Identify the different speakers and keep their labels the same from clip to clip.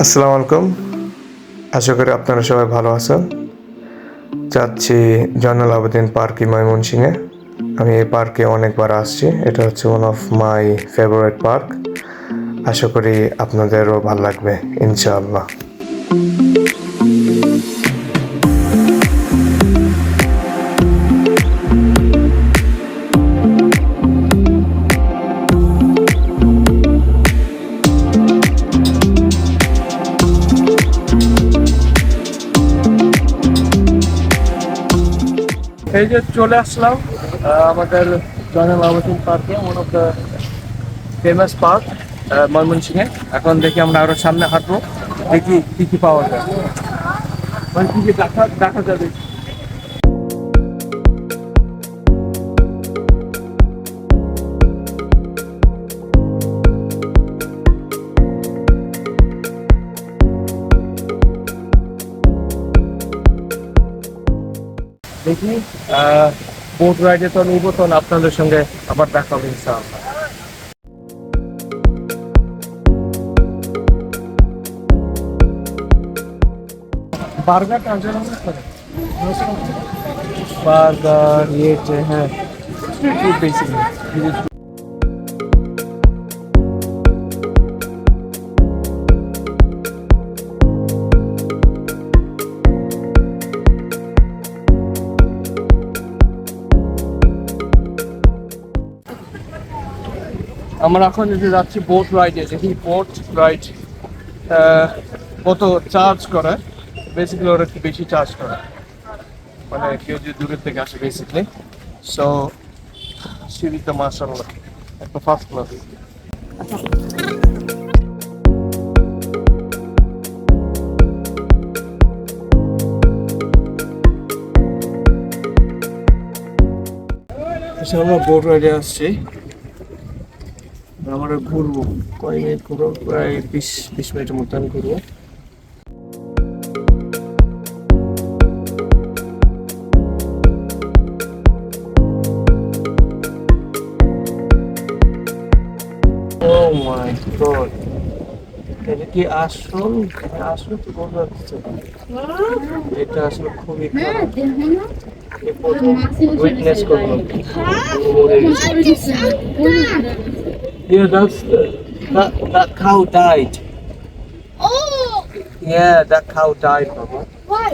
Speaker 1: আসসালামু আলাইকুম। আশা করি আপনারা সবাই ভালো আছেন। যাচ্ছি জয়নুল আবেদিন পার্কে ময়মনসিংহে। আমি এই পার্কে অনেকবার আসছি। এটা হচ্ছে one of my favourite park. আশা করি আপনাদেরও ভালো লাগবে ইনশাআল্লাহ।
Speaker 2: এই যে চলে আসলাম আমাদের জয়নুল আবেদিন পার্কে, one of the famous park ময়মনসিংহে। এখন দেখি আমরা আরো সামনে হাঁটবো, দেখি কি কি পাওয়া যায়, মানে কি কি দেখা দেখা যাবে। দেখি বোট রাইডে তো নিবো, তখন আপনাদের সঙ্গে আবার দেখা হবে ইনশাআল্লাহ। বার্গার টার্জার বার্গার ये जो है स्ट्रीट फूड बेसिकली। আমরা এখন যদি যাচ্ছি বোট রাইডে, দেখি বোট রাইড কত চার্জ করে। বেসিক্যালি ওরা একটু বেশি চার্জ করে, মানে কেউ যদি দূরের থেকে আসে বেসিক্যালি। সো সিঁড়িতে মাশাআল্লাহ একটা ফার্স্ট ক্লাস। আমরা বোট রাইডে আসছি, আমরা ঘুরবো কয় মিনিট ঘুরবো, প্রায় 20 মিনিটের মতো আমি ঘুরবো। Oh my God, এটা কি আসল? আসলে তো বোঝা যাচ্ছে না। এটা আসলে খুবই খারাপ। উইটনেস করবো। Yeah, that cow died.
Speaker 3: Oh,
Speaker 2: Yeah, that cow died, Baba.
Speaker 3: why?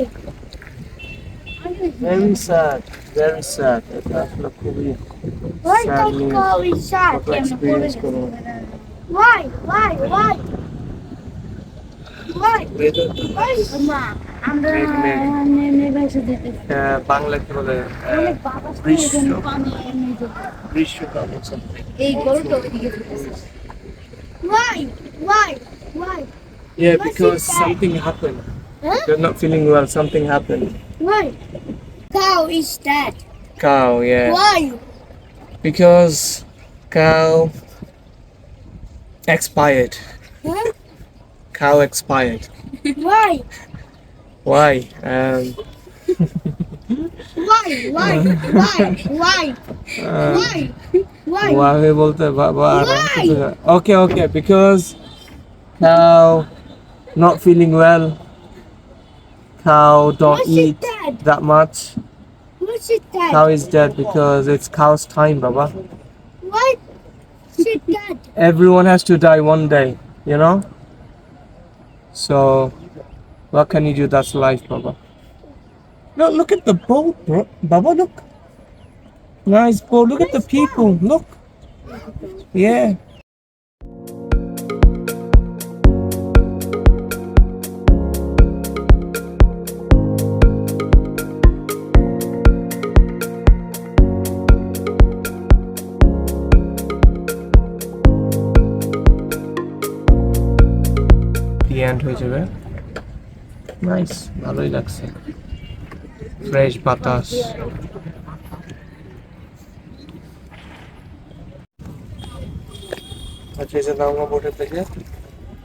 Speaker 2: Very sad, very sad. এটা আসলে খুবই
Speaker 3: Why
Speaker 2: sad
Speaker 3: don't
Speaker 2: news.
Speaker 3: go inside?
Speaker 2: কত experience করবো।
Speaker 3: Why? Why? Why?
Speaker 2: এটা-
Speaker 3: Why? আমরা
Speaker 2: বাংলা কি বলে গ্রীষ্মকাল or something.
Speaker 3: এই গরুটা ওইদিকে ফেলেছে। Why? Why?
Speaker 2: Yeah,
Speaker 3: Why
Speaker 2: because
Speaker 3: is that?
Speaker 2: something happened.
Speaker 3: Huh?
Speaker 2: They're not feeling well. Something happened.
Speaker 3: Why? Cow is dead.
Speaker 2: Cow, yeah.
Speaker 3: Why?
Speaker 2: Because cow expired.
Speaker 3: Huh?
Speaker 2: Cow expired.
Speaker 3: Why?
Speaker 2: Why?
Speaker 3: Why? Why? Why?
Speaker 2: Why বলতে বাবা
Speaker 3: Why?
Speaker 2: Okay, because cow not feeling well. Cow don't
Speaker 3: Why is it
Speaker 2: eat
Speaker 3: dead?
Speaker 2: that much.
Speaker 3: What's it dead?
Speaker 2: Cow is dead because it's cow's time, Baba.
Speaker 3: Why is it dead?
Speaker 2: Everyone has to die one day, you know? So, what can you do? That's life, Baba. No, look at the boat, bro. Baba, look. Nice boat. Look at the people. Look. Yeah. The end হয়ে যাবে। Nice, ভালোই লাগছে। Fresh বাতাস। আচ্ছা, এই যে নামা বোটের থেকে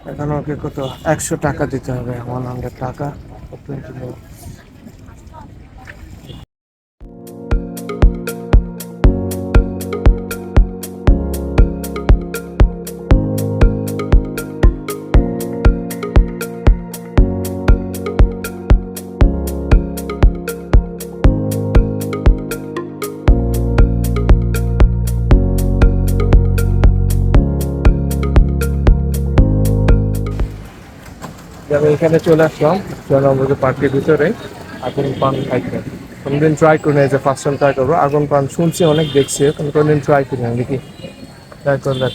Speaker 2: এখন ওকে কত 100 টাকা দিতে হবে, 100 টাকা। 20 আমি এখানে চলে আসলাম জনবহুল পার্কের ভিতরে আগুন পান খাইতে। কোনদিন ট্রাই করি না, যে ফার্স্ট টাইম ট্রাই করবো। আগুন পান শুনছি, অনেক দেখছি, কিন্তু কোনদিন ট্রাই করি না, দেখি ট্রাই করলে।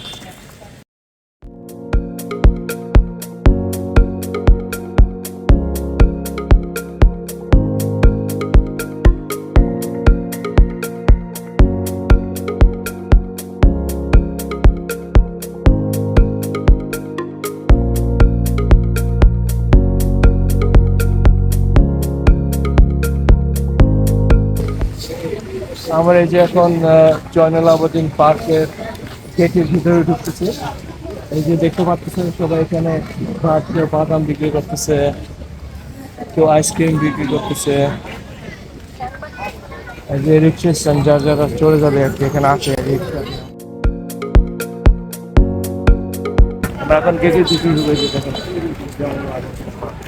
Speaker 2: আমার এই যে এখন জয়নুল আবেদিন পার্কের গেটের ভিতরে ঢুকতেছে। এই যে দেখতে পাচ্ছেন সবাই এখানে কেউ বাদাম বিক্রি করতেছে, কেউ আইসক্রিম বিক্রি করতেছে। এই যে রিক্সা স্ট্যান্ড, যারা চলে যাবে আর কি, এখানে আছে রিক্সা। আমরা এখন গেটের দিকে ঢুকেছি, দেখেন জয়নুল আবেদিন পার্ক।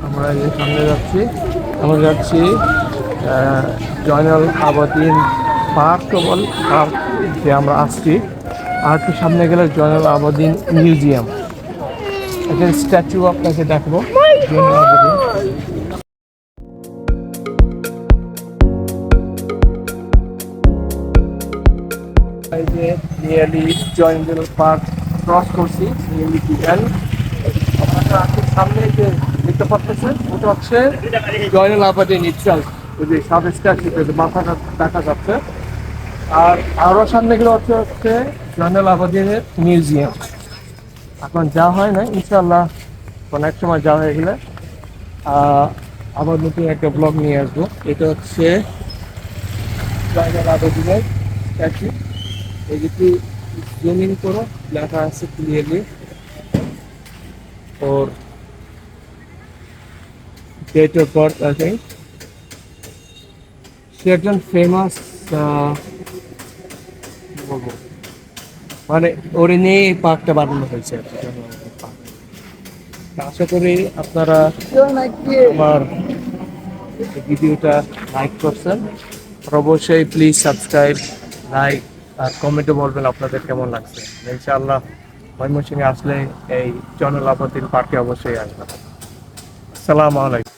Speaker 2: আমরা এই যে সামনে যাচ্ছি, আমরা যাচ্ছি জয়নুল আবেদিন পার্ক পার্ক যে আমরা আসছি। আর একটু সামনে গেলে জয়নুল আবেদিন মিউজিয়াম, এখানে স্ট্যাচু আপনাকে দেখবো জয়নুল আবেদিন। এই যে নিয়ারলি জয়নুল পার্ক ক্রস করছি, নিয়ারলি বিকাল। আপনারা সামনে যে দেখতে পাচ্ছেন ওটা হচ্ছে জয়নুল আবেদিন ইটসেলফ, ওই যে সাব স্ট্যাচুতে মাথাটা দেখা যাচ্ছে। আর আরো সামনে গেলে হচ্ছে জয়নুল আবেদিনের মিউজিয়াম। এখন যাওয়া হয় না, ইনশাল্লাহ কোনো এক সময় যাওয়া হয়ে গেলে আবার নতুন একটা ব্লগ নিয়ে আসবো। এটা হচ্ছে জয়নুল আবেদিনের স্ট্যাচু। এই যদি জুমিং করো লেখা আছে ক্লিয়ারলি ওর date of birth. I think সে একজন ফেমাস, বলবো মানে ওরে নিয়ে এই পার্কটা বানানো হয়েছে আর কি, জয়নুল আবেদিন পার্ক। আশা করি আপনারা আমার ভিডিওটা লাইক করছেন। আর অবশ্যই প্লিজ সাবস্ক্রাইব, লাইক আর কমেন্টে বলবেন আপনাদের কেমন লাগছে। ইনশাআল্লাহ ময়মনসিংহে আসলে এই জয়নুল আবেদিন পার্কে অবশ্যই আসবেন। আসসালামু আলাইকুম।